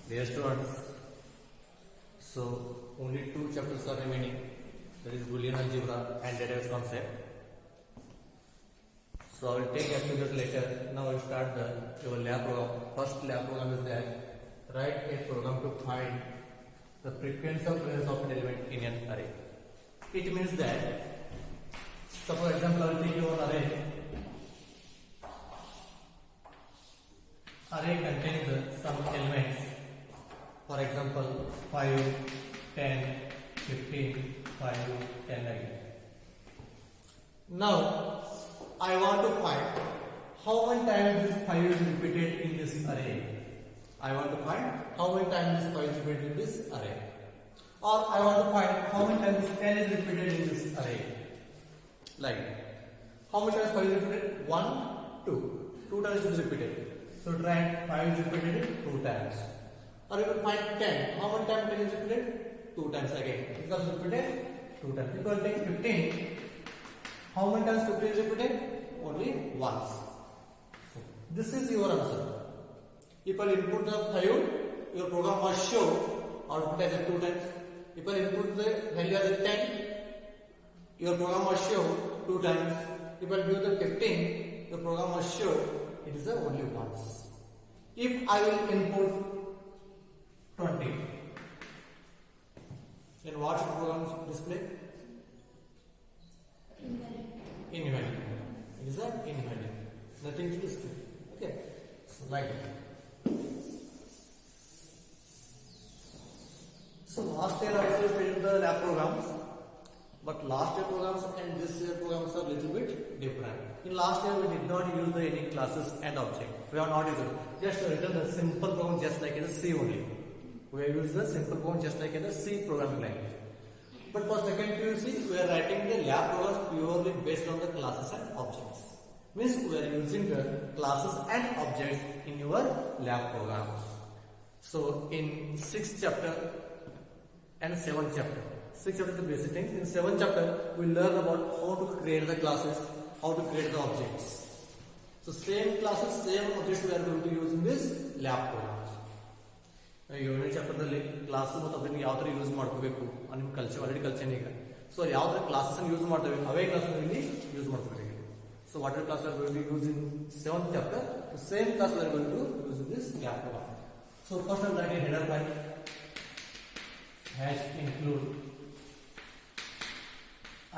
Dear students, so only two chapters are remaining, that is Boolean algebra and data concept. So I will take a few minutes later. Now I will start your lab program. First lab program is that write a program to find the frequency of presence of an element in an array. It means that, so for example, I will take your array. Array contains some elements. For example, 5, 10, 15, 5, 10 again. Now, I want to find how many times this 5 is repeated in this array. I want to find how many times this 5 is repeated in this array. Or I want to find how many times this 10 is repeated in this array. Like, how many times 5 is repeated? 1, 2. 2 times it is repeated. So try 5 is repeated 2 times. Or you will find 10. How many times 10 is repeated? 2 times again. It is also repeated 2 times. You can take 15. How many times 15 is repeated? Only once. So this is your answer. If I input the 5, your program must show output as a 2 times. If I input the value as a 10, your program must show 2 times. If I give the 15, your program must show it is only once. If I will input 20, then what should program display? Invalid. It is invalid. Nothing to display. Okay. So like that. So last year I also studied the lab programs, but last year programs and this year programs are little bit different. In last year we did not use any classes and object. We have not used it. Just written the simple program just like in the C only. We have used the simple program just like in the C programming language. But for second PUC, we are writing the lab programs purely based on the classes and objects. Means we are using the classes and objects in your lab programs. So in 6th chapter and 7th chapter, 6th chapter is the basic things. In 7th chapter, we learn about how to create the classes, how to create the objects. So same classes, same objects we are going to use in this lab programs. ಏಳನೇ ಚಾಪ್ಟರ್ದಲ್ಲಿ class ಮತ್ತು ಅದನ್ನು ಯಾವ ಥರ use ಮಾಡ್ಕೋಬೇಕು ಅನ್ನೋ ನಿಮ್ಗೆ already culture ಈಗ. So ಯಾವ ಥರ ಕ್ಲಾಸಸ್ ಯೂಸ್ ಮಾಡ್ತೇವೆ ಅವೇ ಕ್ಲಾಸ್ ಇಲ್ಲಿ ಯೂಸ್ ಮಾಡ್ಕೋಬೇಕು. So what class are going to use in 7th chapter, same class are going to use in this gap program. So first I write a header file hash include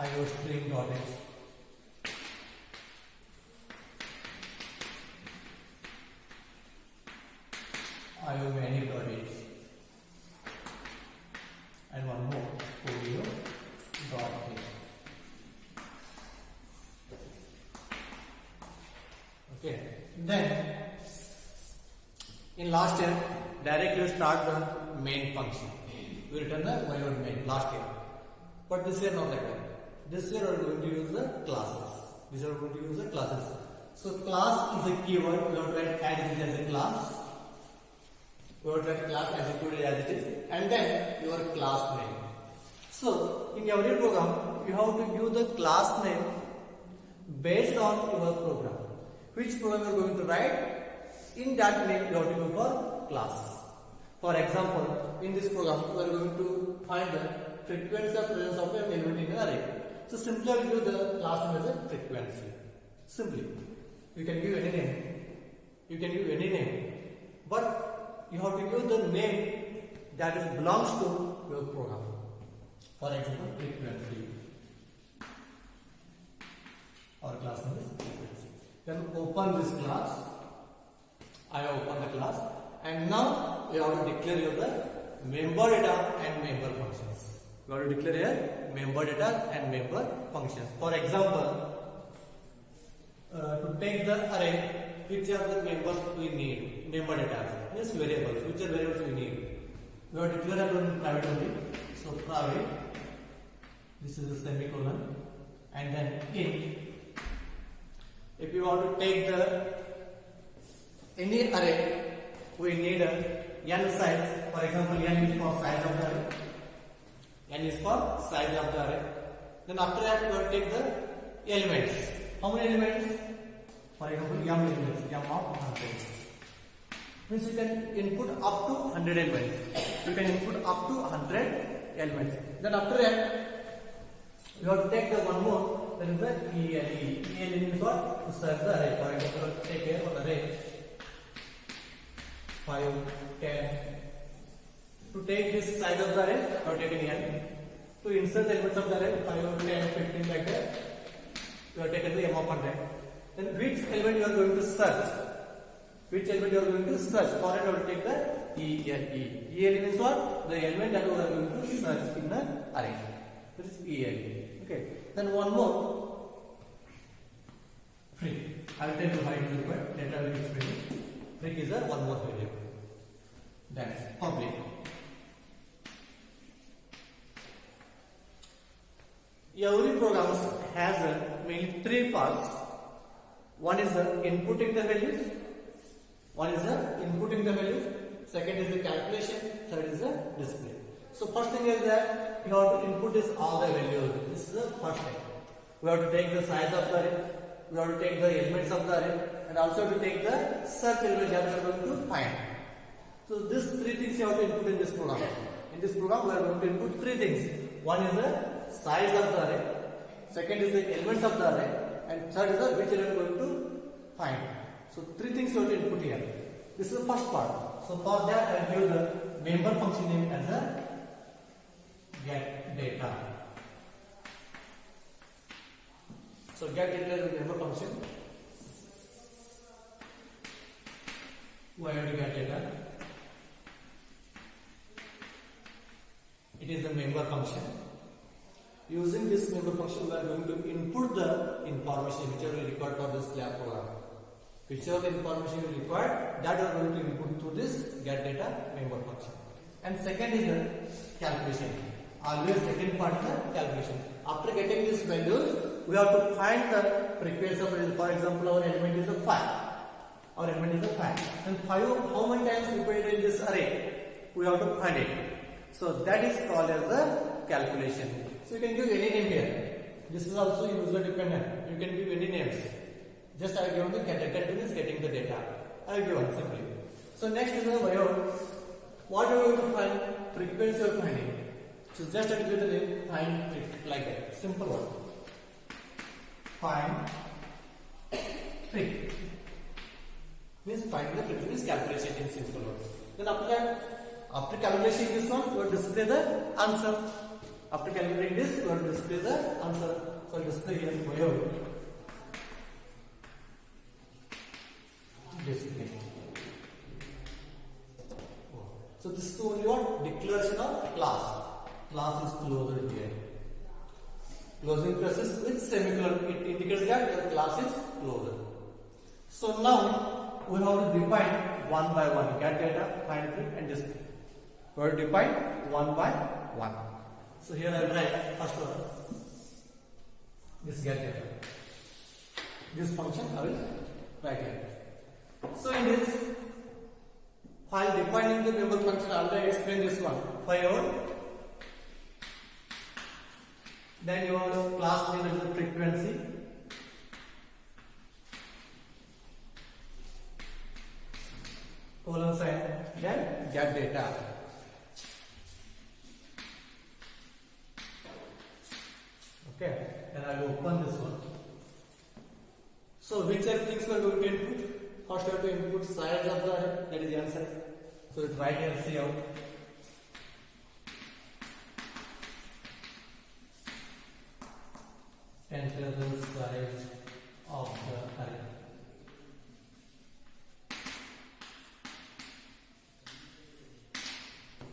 iostring.h iomanic.h and one more folio.h. Okay, then in last year directly start the main function. We return the my main last year, but this year not like that. This year we are going to use the classes. This year we are going to use the classes. So class is a keyword. We have to write add it as a class. We have to write class as included as it is, and then your class name. So in every program you have to give the class name based on your program. Which program you are going to write, in that name you have to go for class. For example, in this program we are going to find the frequency of presence of an element in an array. So simply I will give the class name as a frequency. Simply, you can give any name. You can give any name, but you have to give the name that is belongs to your program. For example, frequency. Our class name is frequency. Then open this class. I have opened the class, and now you have to declare your member data and member functions. You have to declare here member data and member functions. For example, to take the array, which are the members we need, member data means variables, which are variables we need. We have to declare it in private only. So private, this is a semicolon, and then int. If you want to take the any array, we need a n size. For example, n is for size of the array. N is for size of the array. Then after that, we will take the elements. How many elements? For example, m elements, m of 100. Means you can input up to 100 elements. You can input up to 100 elements. Then after that, you have to take the one more. That is the ELE. ELE means what? To search the array. For example, take here one array 5, 10. To take this size of the array, you have taken N. To insert the elements of the array 5, 10, 15 like that, you have taken the M of 100. Then which element you are going to search? Which element you are going to search? For it, you have to take the ELE. ELE means what? The element that you are going to search in the array. That is ELE. Okay. Then one more. Free. I will tell you how it is required. Later I will explain it. Free is a one more variable. That's complete. Every program has mainly three parts. One is the inputting the values. One is the inputting the values. Second is the calculation. Third is the display. So first thing is that you have to input this all the values. This is the first thing. We have to take the size of the array. We have to take the elements of the array, and also to take the search element that we are going to find. So these three things you have to input in this program. In this program, we are going to input three things. One is the size of the array. Second is the elements of the array, and third is the which element we are going to find. So three things you have to input here. This is the first part. So for that, I will give the member function name as a get data. So get data is the member function. Why have to get data? It is the member function. Using this member function, we are going to input the information whichever is required for this lab program. Whichever information is required, that we are going to input through this get data member function. And second is the calculation. Always second part is the calculation. After getting these values, we have to find the frequency of, for example, our element is a 5. Our element is a 5. And 5, how many times repeated in this array? We have to find it. So that is called as the calculation. So you can give any name here. This is also user dependent. You can give any names. Just I have given the get data is getting the data. I have given simply. So next is the what are you going to find? Frequency of finding. So just I give the name find like that. Simple one. Find freq. Means find the frequency calculation in simple words. Then after that, after calculating this one, we will display the answer. After calculating this, we will display the answer. So display here display. So this is only what? Declaration of class. Class is closed here. Closing process with semicolon. It indicates that your class is closed. So now we have to define one by one. Get data, find it, and display. We have to define one by one. So here I will write first one. This get data. This function I will write here. So in this, while defining the member function, I already explained this one. Then your class name is the frequency. Colon sign. Then get data. Okay. Then I will open this one. So which are things we are going to input? First we have to input size of the array, that is the answer. So it write here C out. Enter the size of the array.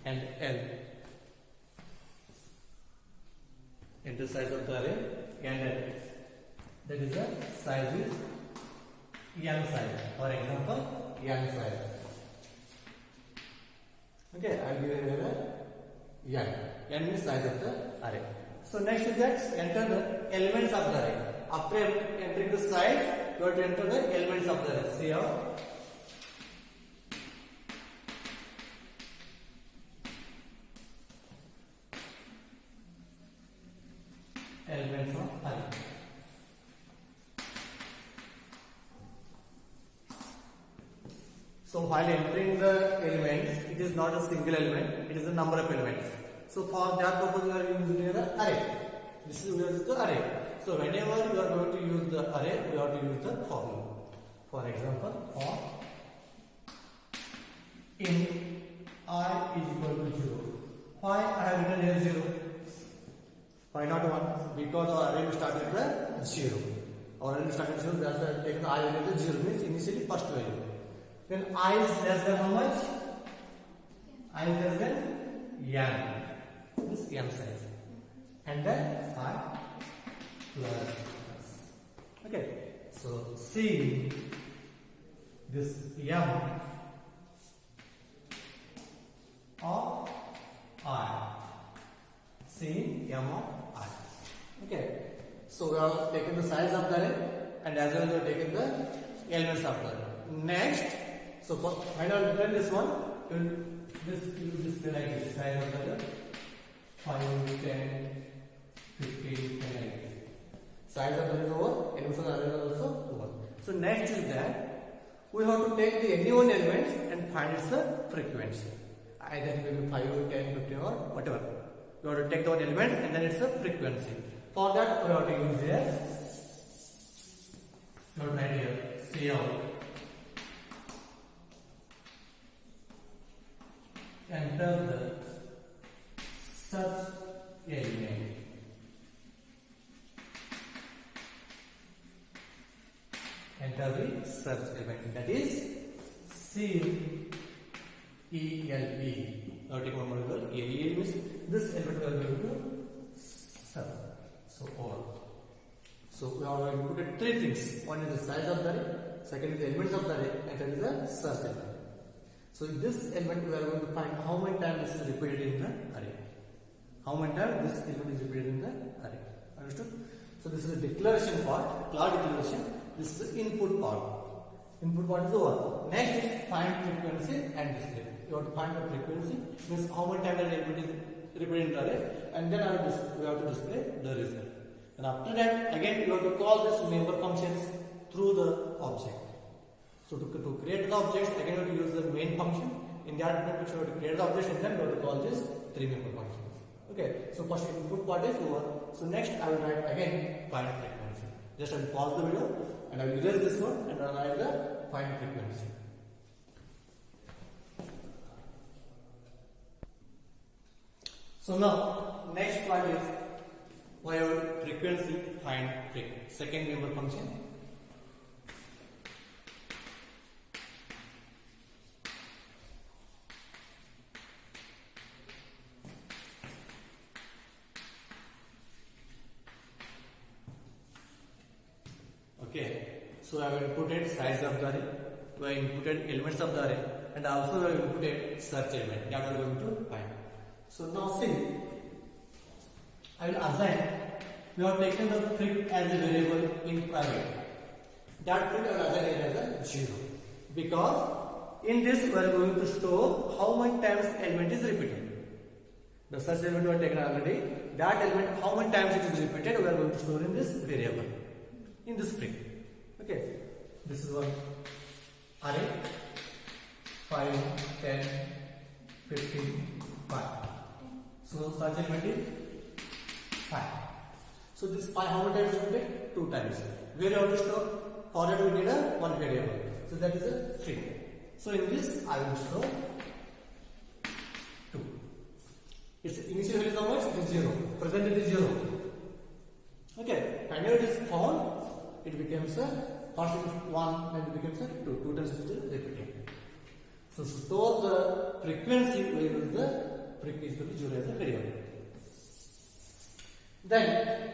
And L. Enter size of the array and L. That is the size is n size. For example, n size. Okay, I will give here n. N means size of the array. So next is that enter the elements of the array. After entering the size, you have to enter the elements of the array. See how? Elements of array. So while entering the elements, it is not a single element, it is a number of elements. So for that purpose we are using the array. This is the array. So whenever you are going to use the array, we have to use the formula. For example, for in I is equal to 0. Why I have written here 0? Why not 1? Because our array will start with the 0. Our array will start with 0, that's why I have taken I value as 0, means initially first value. Then I is less than how much? I is less than n. This n size. And then 5 plus. Okay. So see this m of I. See m of I. Okay. So we have taken the size of the array and as well as we have taken the elements of the array. Next, so for final return this one, this display like this, size of the array 5, 10, 15, 10 like this. Size of the array is over, elements of the array are also over. So next is that we have to take the any one elements and find its frequency. Either it will be 5, 10, 15 or whatever. You have to take the one element and then it's a frequency. For that we have to use here. Not right here. See out. Enter the search element. Enter the search element. That is C E L E. Now take one more word. E means this element we are going to search. So all. So we have inputted three things. One is the size of the array, second is the elements of the array, and third is the search element. So in this element we are going to find how many times this is repeated in the array. How many times this element is repeated in the array. Understood? So this is the declaration part, class declaration. This is the input part. Input part is over. Next is find frequency and display. You have to find the frequency, means how many times the element is repeated in the array, and then we have to display the result. And after that, again you have to call this member functions through the object. So to create the objects, again you have to use the main function. In that method, you have to create the objects and then you have to call this three member functions. Okay. So first input part is over. So next I will write again find frequency. Just I will pause the video and I will erase this one and I will write the find frequency. So now next part is where frequency find frequency. Second member function. Okay, so I have inputted size of the array, we have inputted elements of the array, and also we have inputted search element that we are going to find. So now see, I will assign, we have taken the freq as a variable in private. That freq I will assign it as a 0. Because in this we are going to store how many times element is repeated. The search element we have taken already. That element, how many times it is repeated, we are going to store in this variable. In this freq. Okay. This is one array. 5, 10, 15, 5. So search element is 5. So this 5 how many times is repeated? 2 times. Where you have to store? For that we need a one variable. So that is a string. So in this I will store 2. Its initial value is how much? It is 0. Present it is 0. Okay. Whenever it is found, it becomes a first it is 1, then it becomes a 2. 2 times it is repeated. So to store the frequency, we use the frequency to 0 as a variable. Then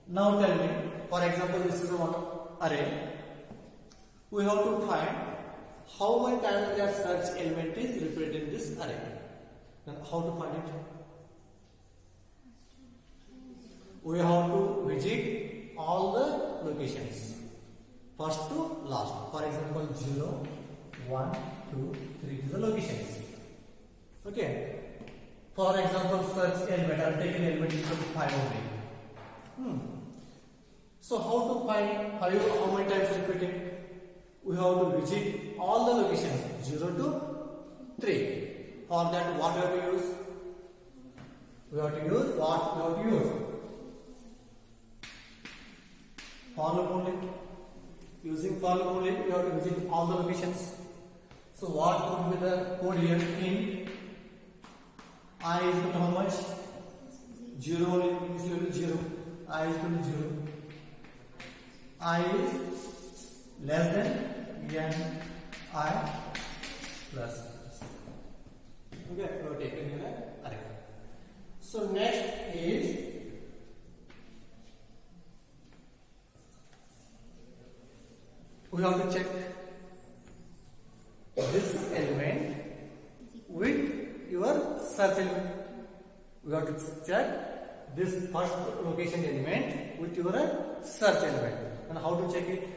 now tell me, for example, this is one array. We have to find how many times that search element is repeated in this array. Then how to find it? We have to visit all the locations, first to last. For example, 0, 1, 2, 3 is the locations. Okay. For example, search element, I will take an element equal to 5 only. So how to find 5, how many times repeated? we have to visit all the locations 0 to 3. For that, what we have to use? We have to use what? We have to use for loop only. Using for loop only, we have to visit all the locations. So what would be the code here? In I is equal to how much? 0 only, is equal to 0. I is equal to 0. I is less than n I plus. Okay, we have taken here an array. So next is we have to check this element with your search element. We have to check this first location element with your search element. And how to check it?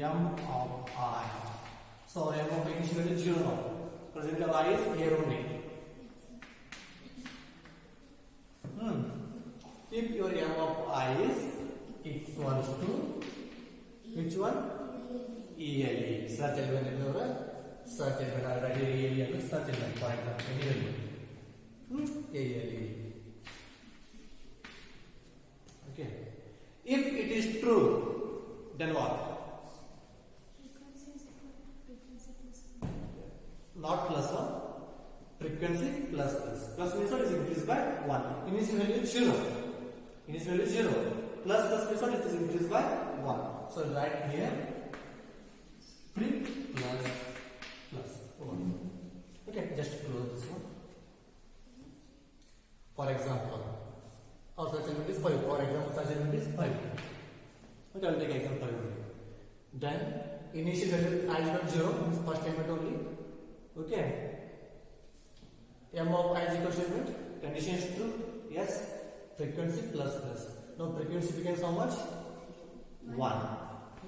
M of I. So M of I is equal to 0 now. Presently I is here only. If your M of I is equals to which one? ELE. Search element is your search element. I write ELE as search element. For example, ELE. Okay. If it is true, then what? Not plus 1, frequency plus plus. Plus means what is increased by 1. Initial value is 0. Initial value is 0. Plus means what it is increased by 1. So write here pre plus 1. Okay, just close this one. For example, our search element is 5. For example, search element is 5. Okay, I will take example 5 only. Then initial value I is not 0, means first element only. Okay. M of I is equal to element. Condition is true. Yes. Frequency plus plus. Now frequency becomes how much? 1.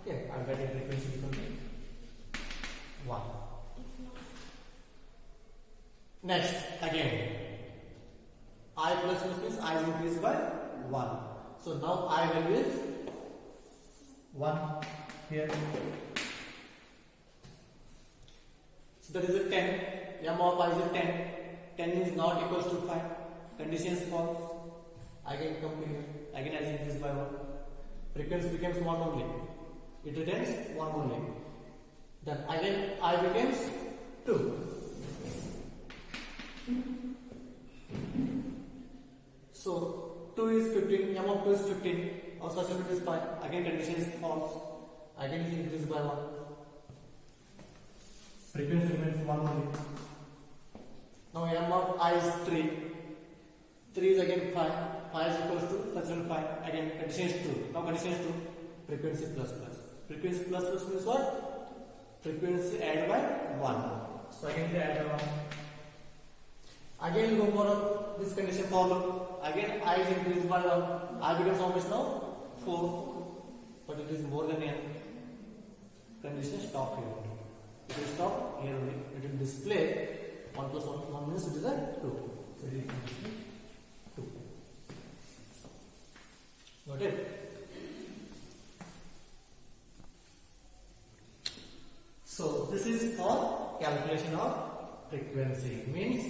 Okay. I will write frequency equal to 1. Next, again. I plus plus means I is increased by 1. So now I value is 1 here. So that is a 10. M of I is a 10. 10 is not equals to 5. Condition is false. Again come here. Again I is increased by 1. Frequency becomes 1 only. It returns 1 only. Then again I becomes 2. So 2 is 15. M of 2 is 15. Our search element is 5. Again condition is false. Again is increased by 1. Frequency remains 1 only. Now M of I is 3. 3 is again 5. 5 is equals to search element 5. Again condition is true. Now condition is true. Frequency plus plus. Frequency plus plus means what? Frequency added by 1. So again we add 1. Again we go for this condition for loop. Again I is increased by 1. I becomes how much now? 4. But it is more than n. Condition stop here. It will stop here only. It will display 1 plus 1 means it is a 2. So it will display 2. Got it? So this is for calculation of frequency. Means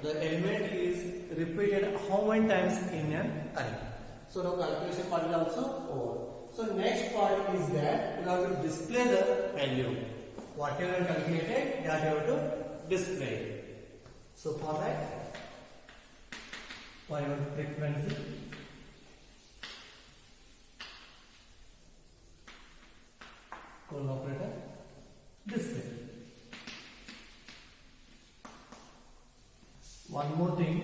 the element is repeated how many times in an array. So now calculation part is also over. So next part is that you have to display the value. Whatever calculated, that you have to display. So for that, for your frequency, colon operator, display. One more thing,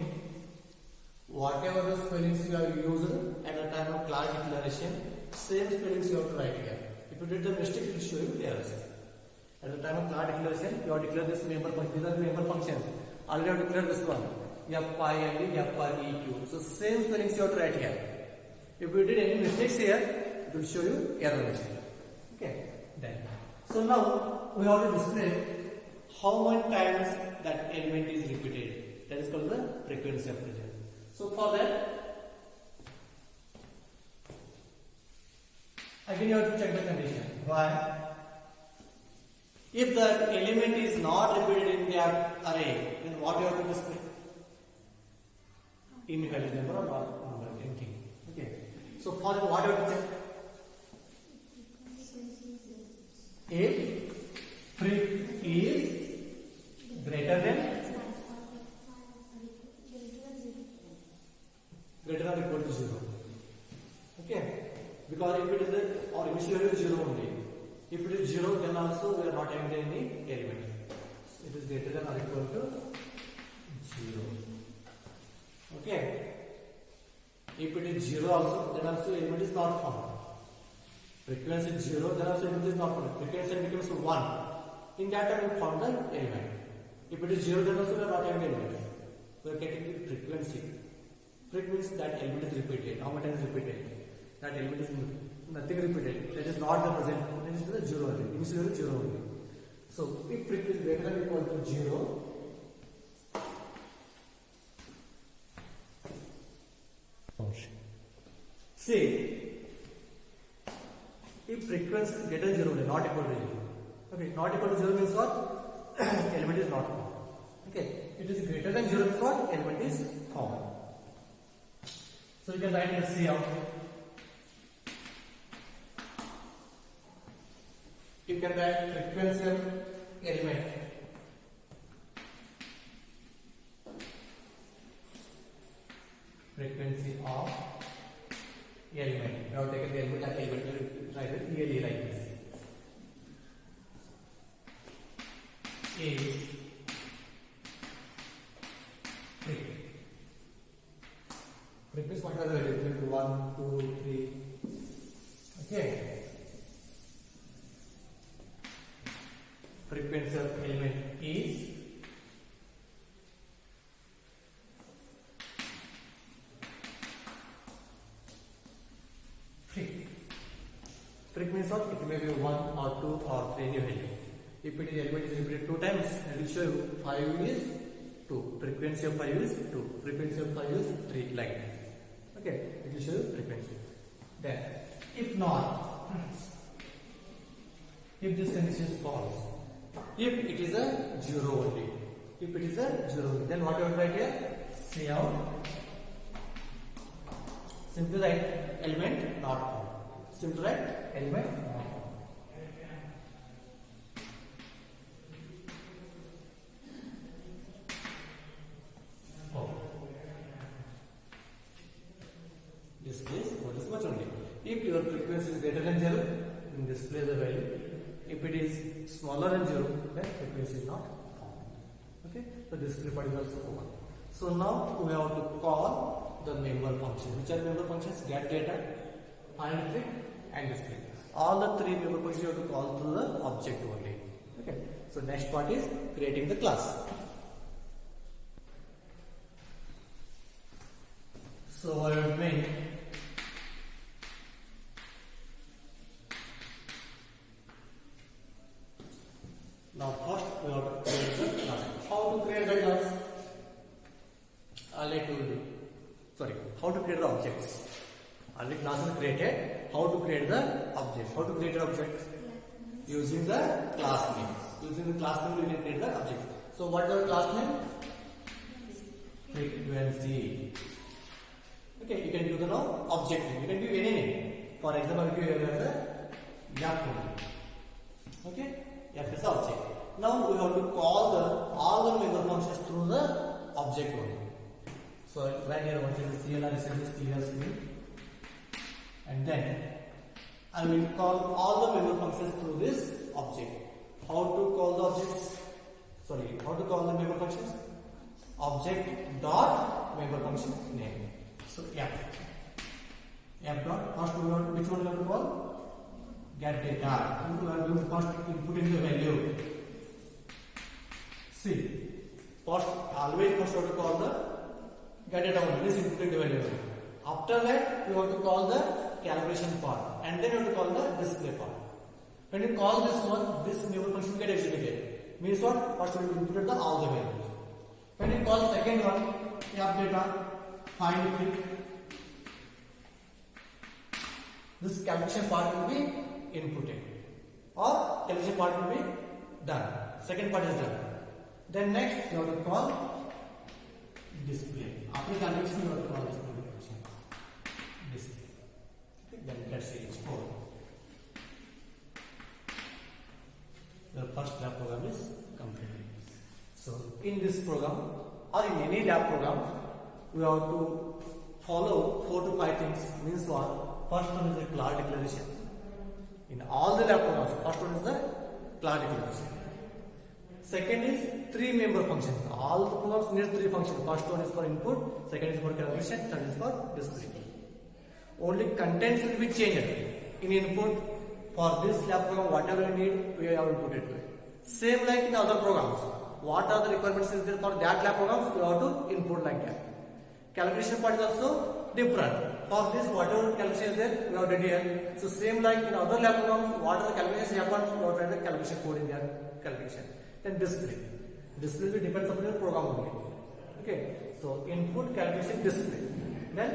whatever the spellings you have used at the time of class declaration, same spellings you have to write here. If you did the mistake, it will show you errors. At the time of class declaration, you have declared this member function. These are the member functions. Already you have declared this one. F-I-N-D, F-R-E-Q. So same spellings you have to write here. If you did any mistakes here, it will show you error message. Okay. Then. So now we have to display how many times that element is repeated. is called the frequency of pressure. So for that, again you have to check the condition. Why? If the element is not repeated in the array, then what you have to display? Invalid number or not number, anything. Okay. So for that, what you have to check? If freq is greater than or equal to 0. Okay. Because if it is or initial value is 0 only. If it is 0, then also we are not having any element. It is greater than or equal to 0. Okay. If it is 0 also, then also element is not found. Frequency is 0, then also element is not found. Frequency becomes 1. In that time we found the element. If it is 0, then also we are not having element. We are getting the frequency. Freq means that element is repeated. How many times repeated? That element is nothing repeated. That is not the present. That is the 0 only. Initial value 0 only. So if freq is greater than or equal to 0, say if frequency is greater than 0 only, not equal to 0. Okay, not equal to 0 means what? Element is not found. Okay, it is greater than 0 means what? Element is found. So you can write here C out. You can write frequency of element. Frequency of element. You have taken the element and element, write it clearly like this. Is freq. Freq is what are the values? 1, 2, 3. Okay. Frequency of element is freq. Freq means what? It may be 1 or 2 or 3 any value. If it is element is repeated 2 times, I will show you 5 is 2. Frequency of 5 is 2. Frequency of 5 is 3 like that. Okay, it will show you frequency. Then, if not, if this condition is false, if it is a 0 only, if it is a 0 only, then what you have to write here? Say out. Simply write element not found. Simply write element not found. Displays what is much only. If your frequency is greater than 0, then display the value. If it is smaller than 0, then frequency is not found. Okay, so display part is also over. So now we have to call the member function. Which are member functions? Get data, find trick, and display. All the 3 member functions you have to call through the object only. Okay, so next part is creating the class. So what I have made, now first we have to create the class. How to create the class? I'll let you do. Sorry, how to create the objects. Already class is created. How to create the object? How to create the object? Using the class name. Using the class name, we can create the object. So what is the class name? Frequency. Okay, you can do the now object name. You can give any name. For example, if you have a F only. Okay, F is the object. Now we have to call all the member functions through the object only. So right here, what is the CLR is clear screen, and then I will call all the member functions through this object. How to call the objects? Sorry, how to call the member functions? Object dot member function name. So F dot first we want, which one we have to call? Get data. We are going to first input in the value. See, first always we have to call the get data only. This input in the value. After that you have to call the calculation part, and then you have to call the display part. When you call this one, this member function get executed. Means what? First we will input all the values. When you call second one, app data, find click. This calculation part will be inputted or calculation part will be done. Second part is done. Then next you have to call display. After calculation you have to call display. Display. Okay, then let's say it's 4. The first lab program is completed. So in this program or in any lab program, we have to follow 4 to 5 things. Means what? First one is the class declaration. In all the lab programs, first one is the class declaration. Second is 3-member function. All the programs need 3 functions. First one is for input, second is for calculation, third is for display. Only contents will be changed. In input, for this lab program, whatever you need, we have inputted to it. Same like in other programs. What are the requirements is there for that lab programs, we have to input like that. Calculation part is also different. For this, whatever calculation is there, we have done here. So same like in other lab programs, what are the calculations happens, we have the calculation code in their calculation. Then display. Display will depends upon your program only. Okay. So input, calculation, display. Then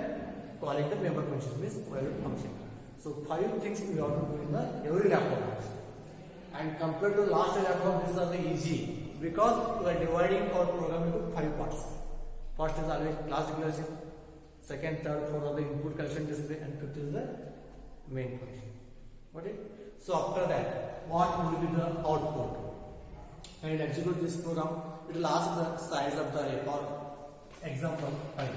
calling the member function means value function. So 5 things we have to do in the every lab programs. And compared to last lab program, these are the easy because we are dividing our program into 5 parts. First is always class declaration. Second, third, fourth are the input, calculation, display, and fifth is the main function. Okay. So after that, what will be the output? And execute this program. It will ask the size of the array. For example, 5.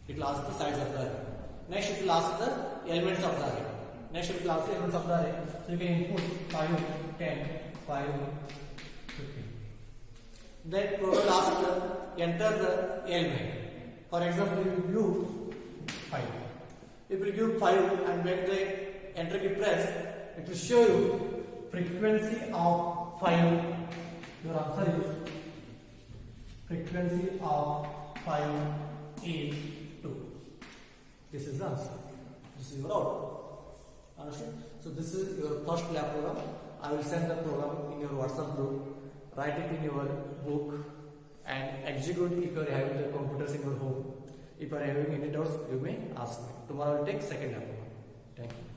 It will ask the size of the array. Next, it will ask the elements of the array. Next, it will ask the elements of the array. So you can input 5, 10, 5, 15. Then program will ask the enter the element. For example, you give 5. If you give 5 and when the enter key press, it will show you frequency of 5. Your answer is frequency of 5 is 2. This is the answer. This is your output. Understood? So this is your first lab program. I will send the program in your WhatsApp group. Write it in your book and execute if you are having the computers in your home. If you are having any doubts, you may ask me. Tomorrow I will take second lab program. Thank you.